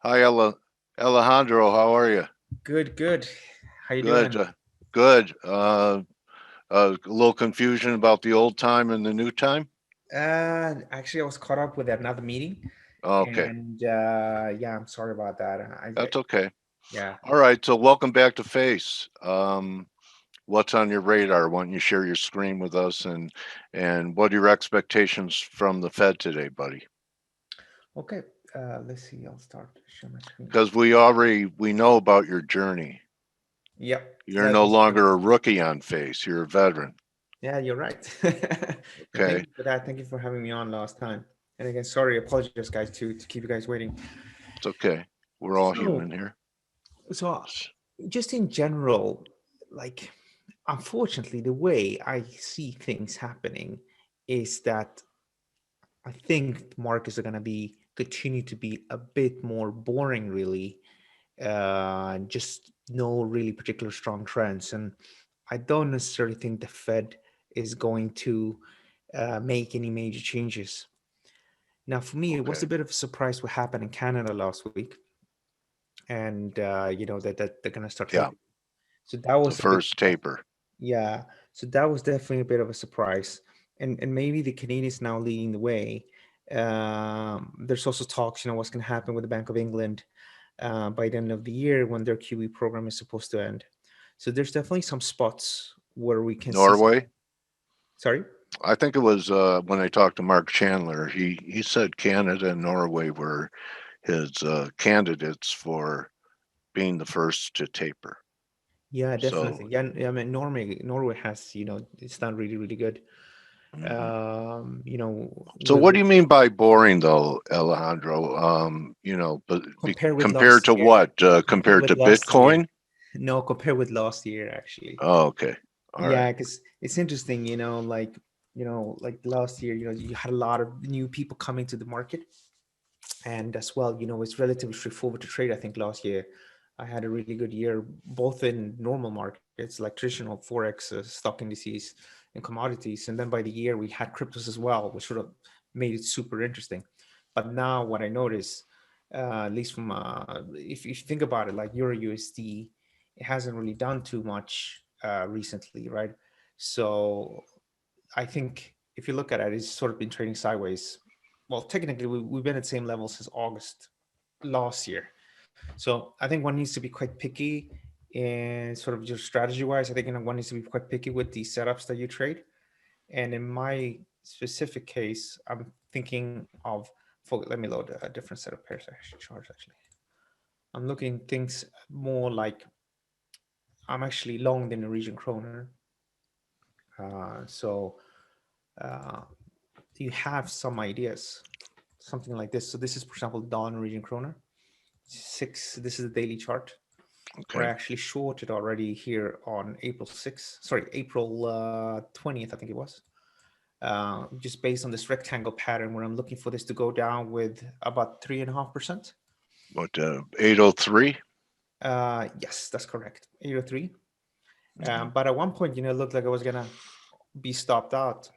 Hi, Alejandro. How are you? Good, good. How you Good. doing? Good. A little confusion about the old time and the new time. Actually, I was caught up with another meeting, Okay, and yeah, I'm sorry about that. that's okay. Yeah. All right. So, welcome back to Face. What's on your radar? Why don't you share your screen with us and what are your expectations from the Fed today, buddy? Okay. Let's see. I'll start to share my screen. Because we know about your journey. Yep, You're that no is true. longer a rookie on Face. You're a veteran. Yeah, you're right. And thank Okay, you for that. Thank you for having me on last time. And again, sorry, apologize, guys, to keep you guys waiting. it's okay. We're all So, human here. so just in general, like, unfortunately, the way I see things happening is that I think markets are going to be continue to be a bit more boring, really. Just no really particular strong trends, and I don't necessarily think the Fed is going to make any major changes. Now, for me, it was Okay. a bit of a surprise what happened in Canada last week, and that they're going to start Yeah. taping. So that The was a big first taper. yeah. So that was definitely a bit of a surprise, and maybe the Canadians now leading the way. There's also talks, what's going to happen with the Bank of England by the end of the year when their QE program is supposed to end. So there's definitely some spots where we can see some. Norway. Sorry. I think it was when I talked to Mark Chandler. He said Canada and Norway were his candidates for being the first to taper. Yeah, So, definitely. Yeah, I mean Norway has, it's done really, really good. mhm. So With what do you mean by boring, though, Alejandro? But compare with compared last to year. what? Compare Compared with to last year. Bitcoin? No, compare with last year actually. Oh, okay. All right. Yeah, because it's interesting, like last year, you had a lot of new people coming to the market, and as well, it's relatively straightforward to trade. I think last year I had a really good year, both in normal markets like traditional forex, stock indices, and commodities, and then by the year we had cryptos as well, which sort of made it super interesting. But now what I notice, at least from if you think about it, like Euro USD, it hasn't really done too much recently, right? So I think if you look at it, it's sort of been trading sideways. Well, technically, we've been at the same level since August last year. So I think one needs to be quite picky and sort of just strategy wise. I think one needs to be quite picky with the setups that you trade. And in my specific case, I'm thinking of. Let me load a different set of pairs charts. Actually, I'm looking things more like I'm actually long the Norwegian kroner. So uh, you have some ideas, something like this. So this is, for example, dollar Norwegian kroner. This is the daily chart where I Okay. actually shorted already here on April 6th. Sorry, April 20th, I think it was. Just based on this rectangle pattern where I'm looking for this to go down with about 3.5%. What, 803? Yes, that's correct. 803. Mhm. But at one point, it looked like I was gonna be stopped out.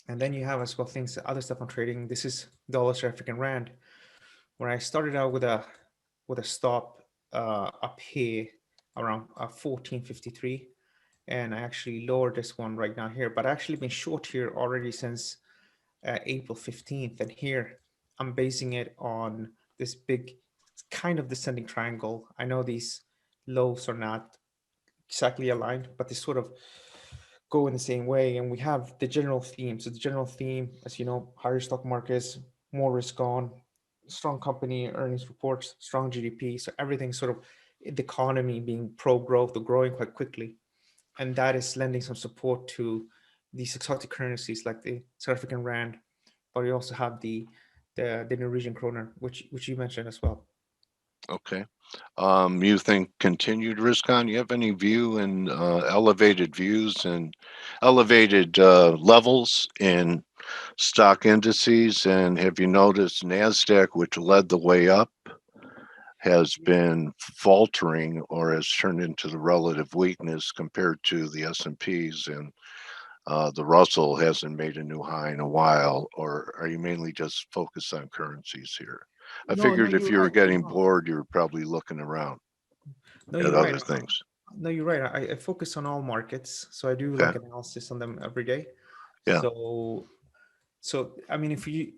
And then you have as well things, other stuff I'm trading. This is dollar to African rand, where I started out with a stop up here around 1453, and I actually lowered this one right now here. But I actually been short here already since April 15th, and here I'm basing it on this big kind of descending triangle. I know these lows are not exactly aligned, but they sort of go in the same way. And we have the general theme. So the general theme, as you know, higher stock markets, more risk on, strong company earnings reports, strong GDP. So everything sort of the economy being pro growth or growing quite quickly. And that is lending some support to these exotic currencies like the South African rand, but you also have the Norwegian kroner, which you mentioned as well. Okay. You think continued risk on? You have any view in elevated views and elevated levels in stock indices? And have you noticed NASDAQ, which led the way up, has been faltering or has turned into the relative weakness compared to the S&Ps, and the Russell hasn't made a new high in a while? Or are you mainly just focused on currencies here? I No, no, figured if you're you were right. getting No, bored, you were probably looking around no, at you're other right. things. No, you're right. I focus on all markets, so I do Okay. like analysis on them every day. Yeah. So, I mean, if you,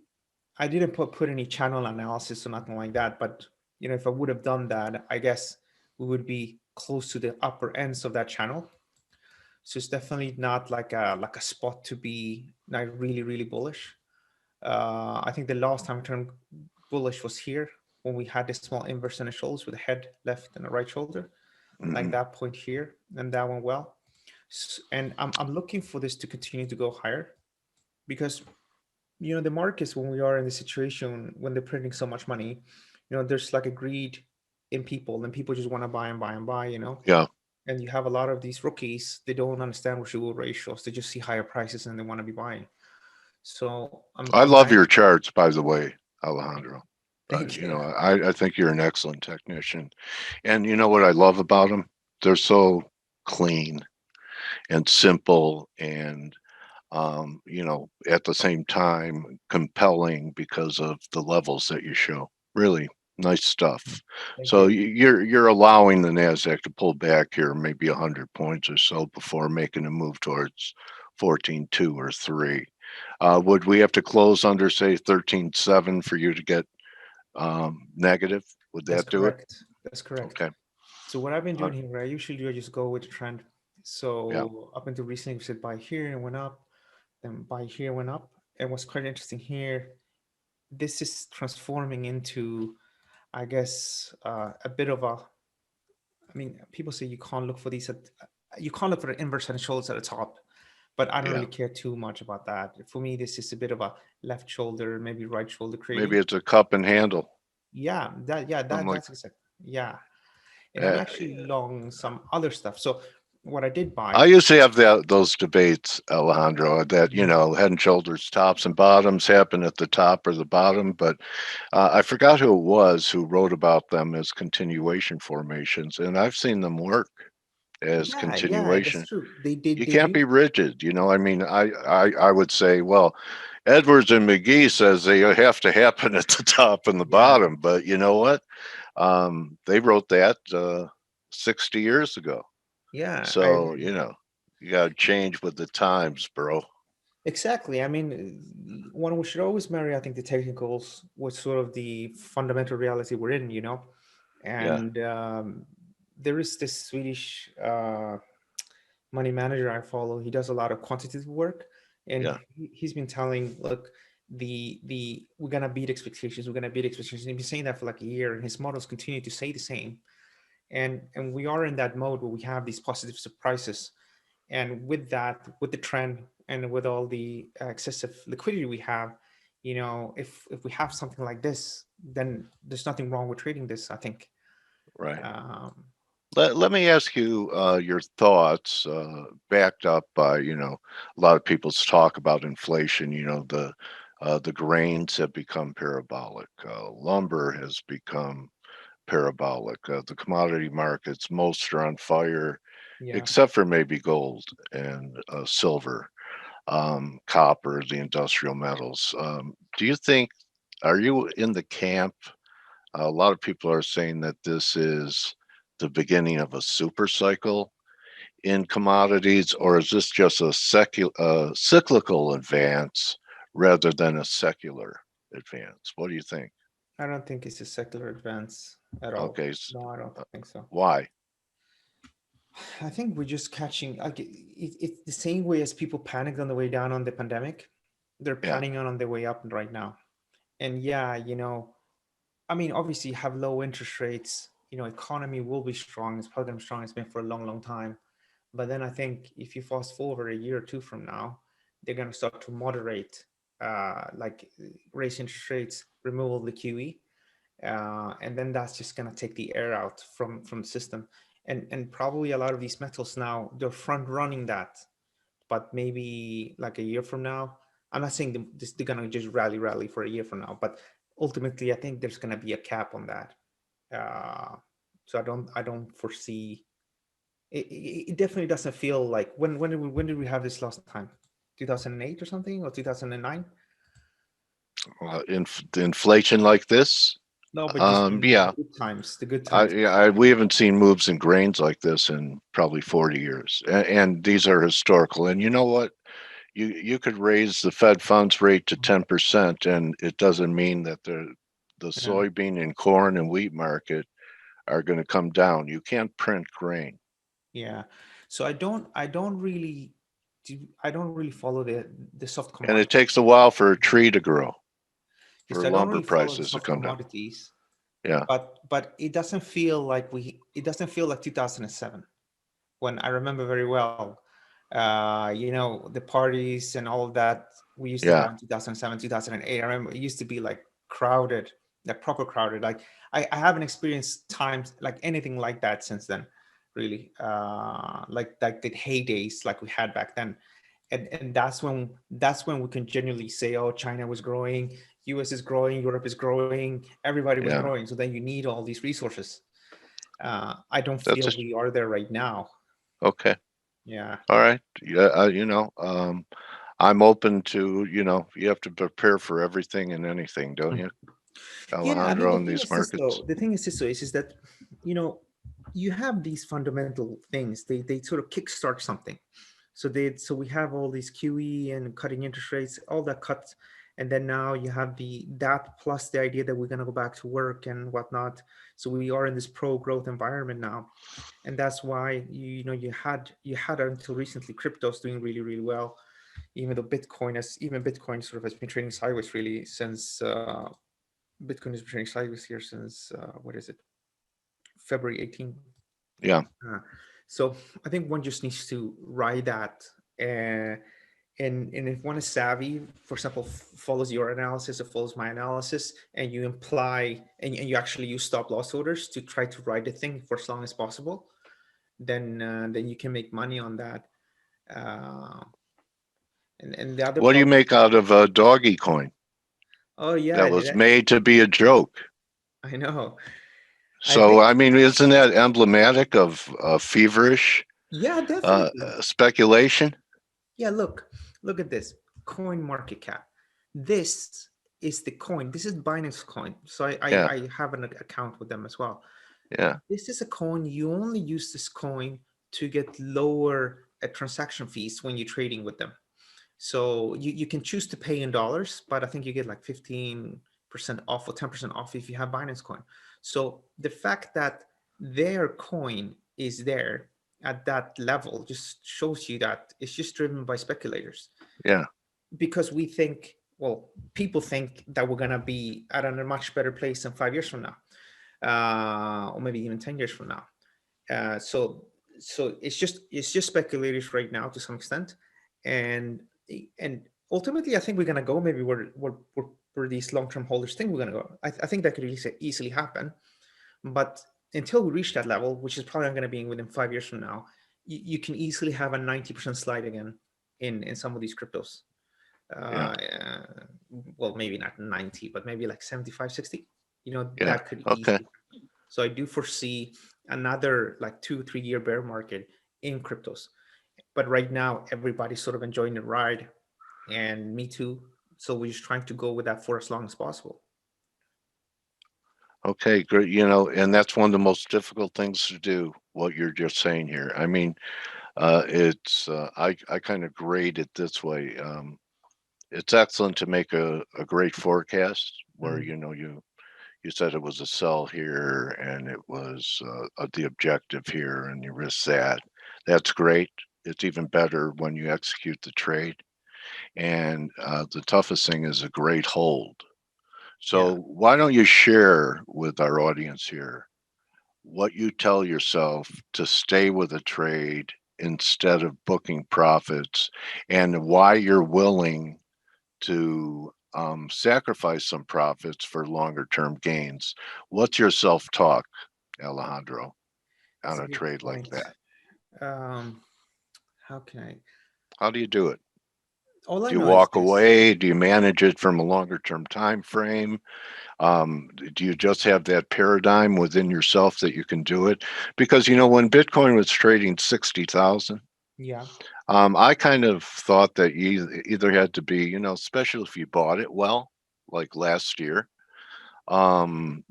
I didn't put any channel analysis or nothing like that, but if I would have done that, I guess we would be close to the upper ends of that channel. So it's definitely not like a spot to be like really really bullish. I think the last time I turned bullish was here when we had the small inverse in the shoulders with a head left and a right shoulder, like Hmm. that point here, and that went well. And I'm looking for this to continue to go higher because the markets, when we are in the situation when they're printing so much money, there's like a greed in people, and people just want to buy and buy and buy. Yeah. And you have a lot of these rookies, they don't understand risk reward ratios, they just see higher prices and they want to be buying. So I I'm love bank your charts, by the way, Alejandro. Thank you. I think you're an excellent technician. And you know what I love about them? They're so clean and simple and at the same time compelling because of the levels that you show. Really nice stuff. Thank So you. you're allowing the Nasdaq to pull back here, maybe 100 points or so before making a move towards 14.2 or 3. Would we have to close under say 13.7 for you to get negative? Would That's that do it? correct. That's correct. Okay. So what I've been Uh, doing here, what I usually do, I just go with the trend. yeah. So up until recently, we said buy here and went up, then buy here went up. And what's quite interesting here, this is transforming into, I guess, a bit of a. I mean, people say you can't look for these at, you can't look for the inverse head and shoulders at the top, but I don't Yeah. really care too much about that. For me, this is a bit of a left shoulder, maybe right shoulder Maybe creating. it's a cup and handle. Yeah, I'm like, that's exactly. Yeah, and I'm uh, actually long some other stuff. So what I did I buy. used to have those debates, Alejandro, that, Mhm. head and shoulders tops and bottoms happen at the top or the bottom, but I forgot who it was who wrote about them as continuation formations, and I've seen them work as Yeah, that's continuation. true. They You can't do. be rigid, I mean, I would say, well, Edwards and McGee says they have to happen at the top and the Yeah, bottom, but you know what? They wrote that 60 years ago. yeah. I So, agree. you got to change with the times, bro. Exactly. I mean, one we should always marry, I think, the technicals with sort of the fundamental reality we're in. Yeah, And there is this Swedish money manager I follow. He does a lot of quantitative work, and yeah, he's been telling, look, the we're gonna beat expectations. We're gonna beat expectations. And he's been saying that for like a year, and his models continue to say the same. And we are in that mode where we have these positive surprises, and with that, with the trend, and with all the excessive liquidity we have, if we have something like this, then there's nothing wrong with trading this, I think. right. um, Let me ask you your thoughts, backed up by, a lot of people's talk about inflation. The grains have become parabolic. Lumber has become parabolic. The commodity markets, most are on fire, yeah, except for maybe gold and silver, copper, the industrial metals. Do you think, are you in the camp? A lot of people are saying that this is the beginning of a super cycle in commodities, or is this just a cyclical advance rather than a secular advance? What do you think? I don't think it's a secular advance at all. Okay, No, I don't uh, think so. why? I think we're just catching, like, it's the same way as people panicked on the way down on the pandemic. They're Yeah, panicking on the way up right now. And yeah, I mean, obviously, you have low interest rates. Economy will be strong. It's probably going to be strong. It's been for a long, long time. But then I think if you fast forward a year or two from now, they're going to start to moderate, like raise interest rates, removal of the QE, and then that's just going to take the air out from the system. And probably a lot of these metals now, they're front running that. But maybe like a year from now, I'm not saying they're going to just rally for a year from now, but ultimately I think there's going to be a cap on that. So I don't foresee it. It definitely doesn't feel like, when did we have this last time? 2008 or something, or 2009? inflation like this? No, but just the Yeah, good times, the good times. we haven't seen moves in grains like this in probably 40 years, and these are historical. And you know what? You could raise the Fed funds rate to 10%, and it doesn't mean that the Yeah. soybean and corn and wheat market are going to come down. You can't print grain, Yeah. So I don't really follow the soft and it commodities. takes a while for a tree to grow, Yes, for I don't lumber really follow the prices to soft come down. commodities, Yeah, but it doesn't feel like 2007 when I remember very well, the parties and all of that we used to have yeah, in 2007, 2008. I remember it used to be like crowded, like proper crowded. Like I haven't experienced times like anything like that since then, really. Like the heydays like we had back then. And that's when we can genuinely say, oh, China was growing, US is growing, Europe is growing, everybody was yeah. growing. So then you need all these resources. I don't That's feel we are there right now. okay. Yeah. All right. Yeah, I'm open to, you have to prepare for everything and anything, don't you, Yeah, I mean, Alejandro, in these markets? the thing is this though, is that, you know, you have these fundamental things. They sort of kickstart something. So we have all these QE and cutting interest rates, all that cuts, and then now you have that plus the idea that we're gonna go back to work and whatnot. So we are in this pro growth environment now, and that's why you had until recently cryptos doing really really well, even though Bitcoin sort of has been trading sideways really since Bitcoin has been trading sideways here since what is it, February 18th. Yeah, Uh, so I think one just needs to ride that. Uh, and if one is savvy, for example, follows your analysis or follows my analysis, and you imply and you actually use stop loss orders to try to ride the thing for as long as possible, then you can make money on that. Uh, and the other what do you problem, make out of a doggy coin oh that yeah, was made to be a joke? I know. I So, think I mean, isn't that emblematic of feverish yeah, definitely. speculation? Yeah, look at this coin market cap. This is the coin. This is Binance coin. So Yeah, I have an account with them as well. yeah, This is a coin. You only use this coin to get lower transaction fees when you're trading with them. So you can choose to pay in dollars, but I think you get like 15% off or 10% off if you have Binance coin. So the fact that their coin is there at that level just shows you that it's just driven by speculators, yeah, because we think, well, people think that we're gonna be at a much better place than 5 years from now, or maybe even 10 years from now. So it's just speculators right now to some extent, and and ultimately, I think we're gonna go maybe where these long term holders think we're gonna go. I think that could easily happen, but until we reach that level, which is probably not gonna be within 5 years from now, you can easily have a 90% slide again in some of these cryptos. yeah, Uh, well, maybe not 90, but maybe like 75, 60. yeah. That could Okay, easily. So I do foresee another like 2 3 year bear market in cryptos. But right now, everybody's sort of enjoying the ride, and me too. So we're just trying to go with that for as long as possible. okay, great. And that's one of the most difficult things to do. What you're just saying here. I mean, it's I kind of grade it this way. It's excellent to make a great forecast where Mhm. you said it was a sell here and it was the objective here and you risk that. That's great. It's even better when you execute the trade. And the toughest thing is a great hold. Yeah. So why don't you share with our audience here what you tell yourself to stay with a trade instead of booking profits and why you're willing to sacrifice some profits for longer term gains. What's your self talk, Alejandro, That's on a a good trade like point. that? Um, how can I? How do you do it? All I Do you know is walk this. away? Do you manage it from a longer term time frame? Do you just have that paradigm within yourself that you can do it? Because when Bitcoin was trading 60,000, Yeah. I kind of thought that you either had to be, especially if you bought it well, like last year, I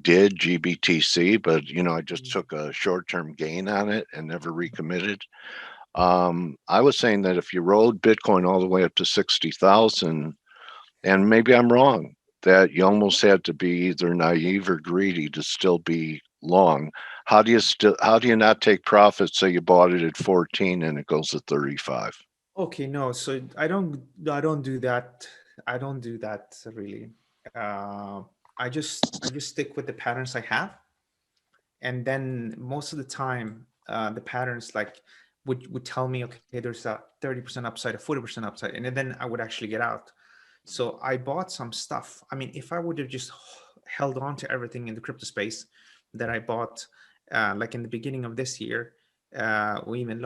did GBTC, but I just took a short-term gain on it and never recommitted. I was saying that if you rode Bitcoin all the way up to 60,000, and maybe I'm wrong, that you almost had to be either naive or greedy to still be long. How do you not take profits? Say you bought it at 14 and it goes to 35. Okay, no, so I don't do that. I don't do that really. Uh, I just stick with the patterns I have, and then most of the time, the patterns like would tell me, okay, there's a 30% upside, a 40% upside, and then I would actually get out. So I bought some stuff. I mean, if I would have just held on to everything in the crypto space that I bought, like in the beginning of this year, or even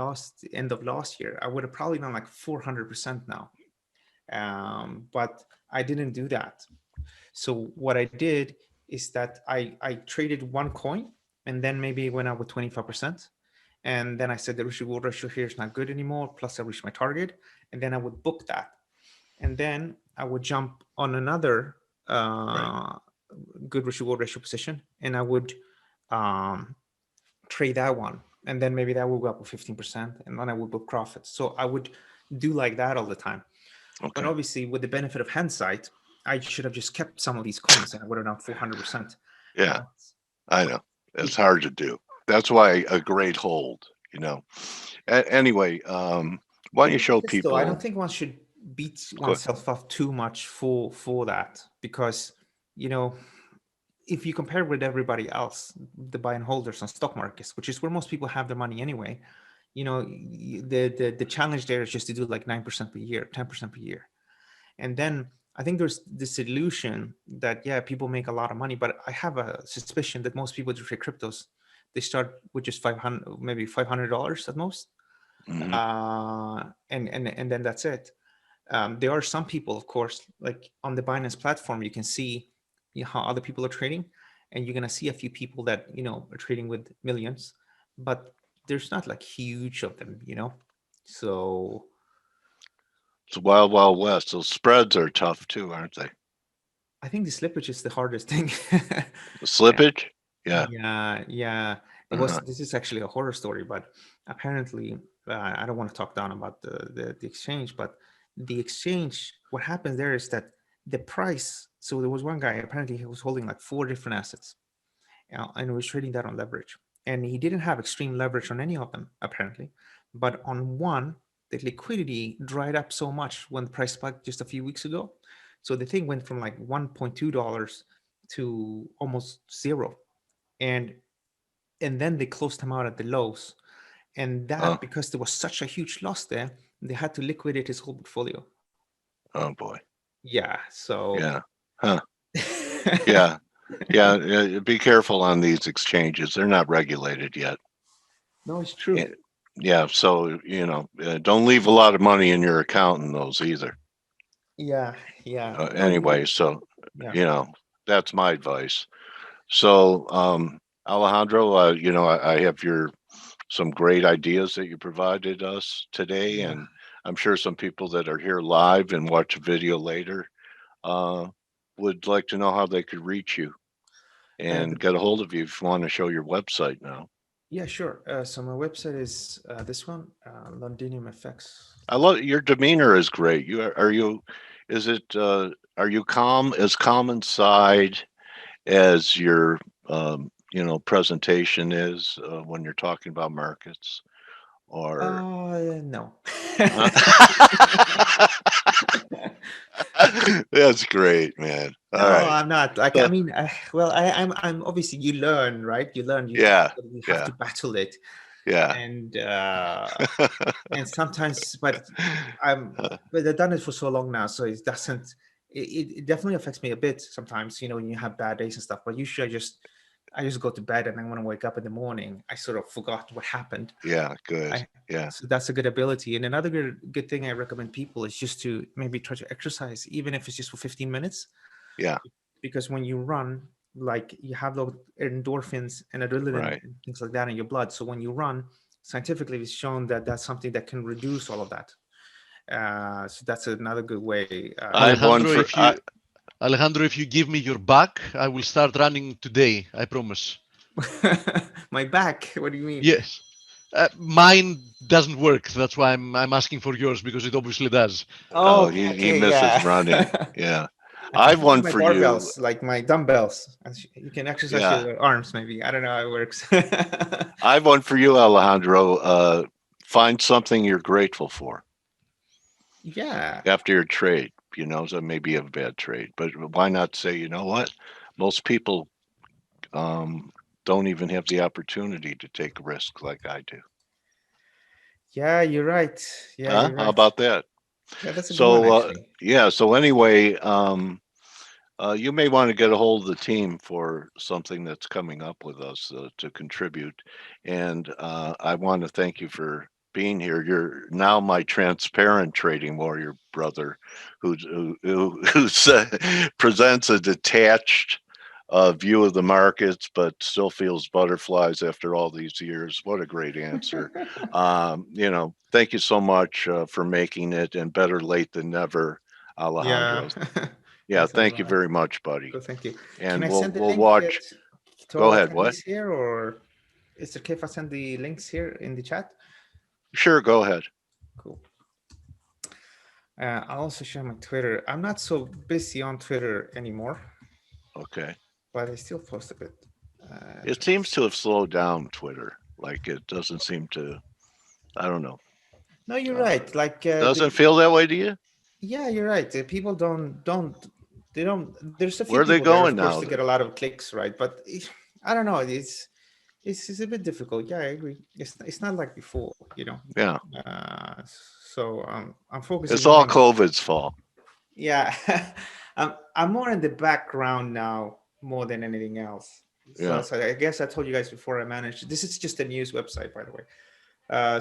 end of last year, I would have probably done like 400% now. But I didn't do that. So what I did is that I traded one coin, and then maybe went out with 25%. And then I said the risk reward ratio here is not good anymore. Plus, I reached my target, and then I would book that, and then I would jump on another Right. uh, good risk reward ratio position, and I would um, trade that one, and then maybe that will go up with 15%, and then I would book profits. So I would do like that all the time. But Okay. obviously, with the benefit of hindsight, I should have just kept some of these coins, and I would have done 400%. Yeah, But I know. it, It's hard to do. That's why a great hold. Anyway, why the don't you thing show is, though, I don't people? think one should beat Good. oneself up too much for that, because you know if you compare with everybody else, the buy and holders on stock markets, which is where most people have their money anyway, the challenge there is just to do like 9% per year, 10% per year. And then I think there's this illusion that, yeah, people make a lot of money, but I have a suspicion that most people do trade cryptos. They start with just 500, maybe $500 at most. Hmm. And then that's it. There are some people, of course, like on the Binance platform, you can see how other people are trading, and you're gonna see a few people that are trading with millions, but there's not like huge of them. So It's wild, wild west. Those spreads are tough too, aren't they? I think the slippage is the hardest thing. The slippage. Yeah. Yeah, yeah. It was. Uh-huh. This is actually a horror story, but apparently, I don't want to talk down about the exchange, but the exchange. What happens there is that the price. So there was one guy. Apparently, he was holding like four different assets, and was trading that on leverage. And he didn't have extreme leverage on any of them, apparently, but on one, the liquidity dried up so much when the price spiked just a few weeks ago. So the thing went from like $1.2 to almost zero, and then they closed him out at the lows, and Oh, that because there was such a huge loss there, they had to liquidate his whole portfolio. oh boy. Yeah, so Yeah. Huh. Yeah. Yeah. Be careful on these exchanges. They're not regulated yet. no, it's Eh, true. Yeah. So, don't leave a lot of money in your account in those either. Yeah, yeah. No, Anyway, so, yeah, you know, that's my advice. So, Alejandro, I have some great ideas that you provided us today, yeah. and I'm sure some people that are here live and watch a video later uh, would like to know how they could reach you and The get a hold of you if you want to show your website now. Yeah, sure. So my website is this one, Londinium FX. I love your demeanor is great. Is it, are you calm inside as your, presentation is when you're talking about markets or? No. Uh, That's great, man. All No, right. I'm not. Like, I So, mean, well, I'm obviously you learn, right? You learn, yeah, you have yeah, to battle it, yeah. and sometimes, but I've done it for so long now, so it doesn't. It definitely affects me a bit sometimes, when you have bad days and stuff. But usually, I just go to bed, and then when I wake up in the morning, I sort of forgot what happened. Yeah, good. I Yeah, So that's a good ability. And another good thing I recommend people is just to maybe try to exercise, even if it's just for 15 minutes, yeah, because when you run, like you have those endorphins and adrenaline right. and things like that in your blood. So when you run, scientifically, it's shown that that's something that can reduce all of that. So that's another good way. I have one Alejandro, for if you Alejandro, if you give me your back, I will start running today. I promise. My back. What do you mean? Yes. Mine doesn't work. That's why I'm asking for yours because it obviously does. Oh, Oh, okay, he okay, yeah. misses running. Yeah. I I've prefer one my for you. barbells, like my dumbbells. You can exercise Yeah. your arms, maybe. I don't know how it works. I've one for you, Alejandro. Find something you're grateful for Yeah, after your trade. So maybe a bad trade, but why not say, you know what? Most people um, don't even have the opportunity to take risks like I do. yeah, you're right. Yeah, Huh? you're How right. about that? Yeah, that's a good one, So, actually. yeah. So anyway, you may want to get a hold of the team for something that's coming up with us to contribute. And I want to thank you for being here. You're now my transparent trading warrior brother, presents a detached view of the markets, but still feels butterflies after all these years. What a great answer! Thank you so much for making it, and better late than never, Yeah. Alejandro. Yeah, Thanks a thank you lot. very much, buddy. Cool, thank you. Can And I we'll send the we'll link watch. to Go all ahead. What? attendees here, or is it okay if I send the links here in the chat? Sure, go ahead. Cool. I'll also share my Twitter. I'm not so busy on Twitter anymore, Okay. but I still post a bit. It seems Let's to have slowed down Twitter. Like it doesn't seem to. I don't know. No, you're Uh, right. Like doesn't feel that way to you? yeah, you're right. People don't they don't. There's a few Where are they people there, of going course, now? to get a lot of clicks, right? But I don't know. It's a bit difficult. Yeah, I agree. It's not like before, you know. Yeah, Uh, so I'm focusing it's more all in. COVID's fault. Yeah, I'm more in the background now more than anything else. So, Yeah. so I guess I told you guys before I managed. This is just a news website, by the way.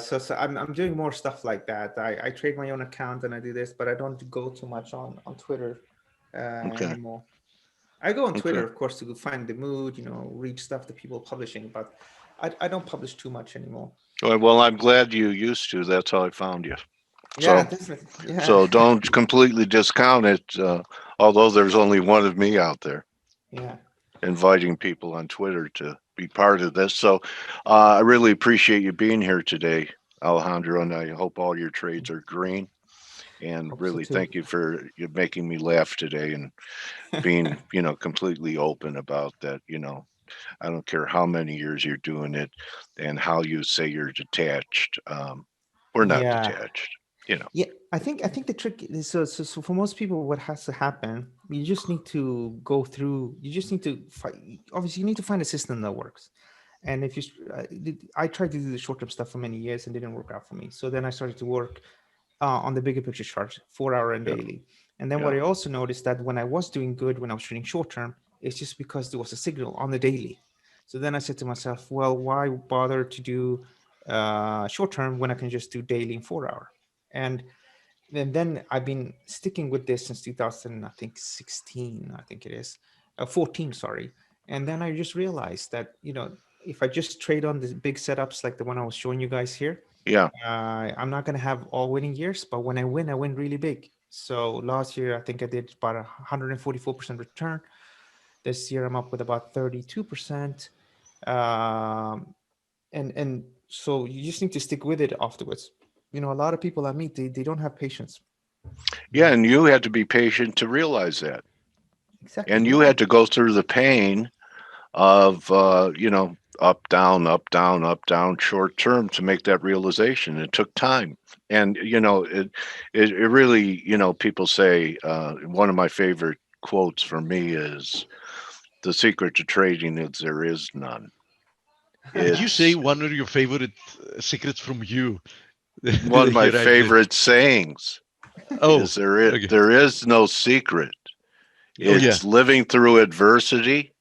So I'm doing more stuff like that. I trade my own account and I do this, but I don't go too much on Twitter Okay. anymore. I go on Twitter, Okay. of course, to find the mood, read stuff that people are publishing, but I don't publish too much anymore. Well, I'm glad you used to. That's how I found you. Yeah, So, definitely. Yeah, so don't completely discount it. Although there's only one of me out there yeah. inviting people on Twitter to be part of this. So, I really appreciate you being here today, Alejandro, and I hope all your trades are green. And Hope so really, too. thank you for you making me laugh today and being, completely open about that. I don't care how many years you're doing it and how you say you're detached. We're not Yeah. detached. Yeah, I think the trick is so for most people, what has to happen, you just need to go through. You just need to obviously you need to find a system that works. And if you, I tried to do the short term stuff for many years and didn't work out for me. So then I started to work on the bigger picture charts, 4 hour and Yeah. daily. And then what Yeah. I also noticed that when I was doing good when I was trading short term, it's just because there was a signal on the daily. So then I said to myself, well, why bother to do short term when I can just do daily in 4 hour? And then I've been sticking with this since 2000, I think 16, I think it is, 14, sorry. And then I just realized that if I just trade on the big setups like the one I was showing you guys here, Yeah. I'm not gonna have all winning years, but when I win really big. So last year I think I did about 144% return. This year I'm up with about 32%. Um, and so you just need to stick with it afterwards. A lot of people I meet, they don't have patience. Yeah. And you had to be patient to realize that. Exactly. And you Yeah. had to go through the pain of, up, down, up, down, up, down, short term to make that realization. It took time. And, it really, people say, one of my favorite quotes for me is the secret to trading is there is none. Did you say It's one of your favorite secrets from you? one Did I of my hear right there? favorite sayings Oh, is okay. there is no secret. Oh, Yeah. yeah. It's living through adversity.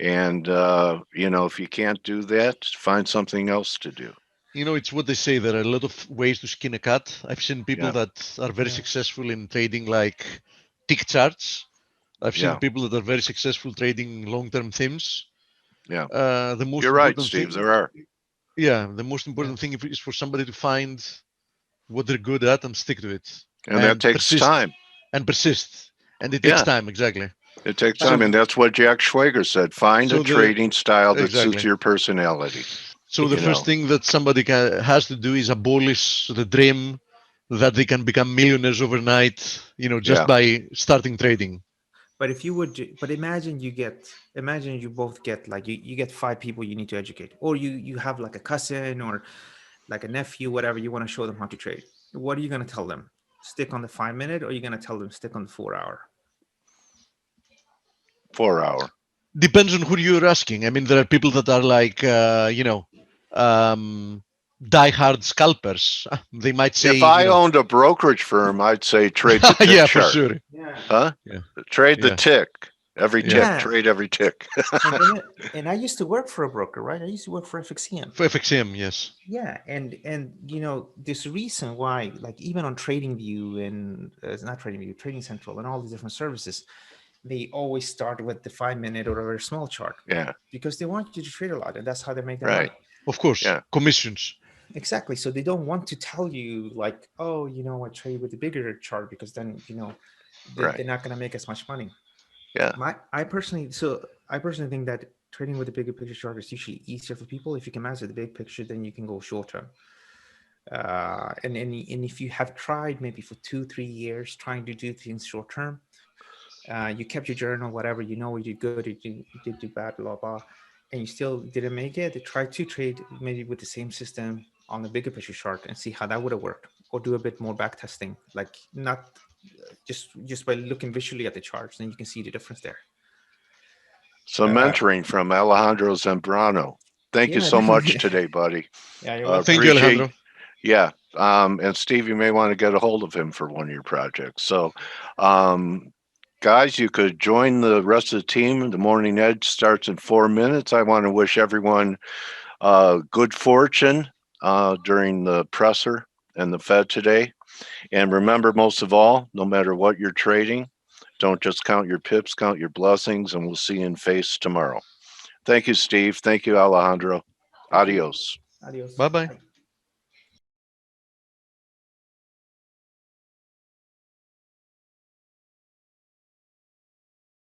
And, if you can't do that, find something else to do. It's what they say. There are a lot of ways to skin a cat. I've seen people Yeah. that are very Yeah. successful in trading like tick charts. I've seen Yeah. people that are very successful trading long-term themes. Yeah. The most You're right, important Steve. thing, There are. yeah, the most Yeah. important thing is for somebody to find what they're good at and stick to it And that and takes persist. time. and persist. And it takes Yeah, time, exactly. it takes So, time, and that's what Jack Schwager said. Find a so the trading style that suits exactly. your personality. So the You first know, thing that somebody has to do is abolish the dream that they can become millionaires overnight, just yeah, by starting trading. But if you would, but imagine you both get like you get five people you need to educate, or you have like a cousin or like a nephew, whatever you want to show them how to trade. What are you going to tell them? Stick on the 5 minute, or are you going to tell them stick on the 4 hour? 4 hour. Depends on who you're asking. I mean, there are people that are like, die-hard scalpers. They might say, If I owned a brokerage firm, I'd say trade the tick yeah, for chart. sure. Yeah, Huh? Yeah, Trade the yeah, tick. Every yeah. tick. yeah. Trade every tick. And I used to work for a broker, right? I used to work for FXCM. For FXM, yes. Yeah, and there's a reason why, like even on TradingView and it's not TradingView, Trading Central, and all these different services, they always start with the 5 minute or a very small chart Yeah. because they want you to trade a lot, and that's how they make their Right. money. Of course, Yeah. commissions. Exactly. So they don't want to tell you like, oh, I trade with the bigger chart because then Right. they're not going to make as much money. Yeah. I personally think that trading with the bigger picture chart is usually easier for people. If you can master the big picture, then you can go short term. And if you have tried maybe for 2-3 years trying to do things short term, you kept your journal, whatever, you did good, you did do bad, blah blah, and you still didn't make it. Try to trade maybe with the same system on the bigger picture chart and see how that would have worked, or do a bit more back testing, like not just by looking visually at the charts, then you can see the difference there. Some Uh, mentoring from Alejandro Zambrano. Thank you yeah, so much today, buddy. yeah, you're welcome. Thank you, Appreciate. Alejandro. Yeah. And Steve, you may want to get a hold of him for one of your projects. So, um, guys, you could join the rest of the team. The Morning Edge starts in 4 minutes. I want to wish everyone good fortune during the presser and the Fed today. And remember, most of all, no matter what you're trading, don't just count your pips, count your blessings, and we'll see you in face tomorrow. Thank you, Steve. Thank you, Alejandro. Thank you. Adios. Adios. Bye bye. Bye.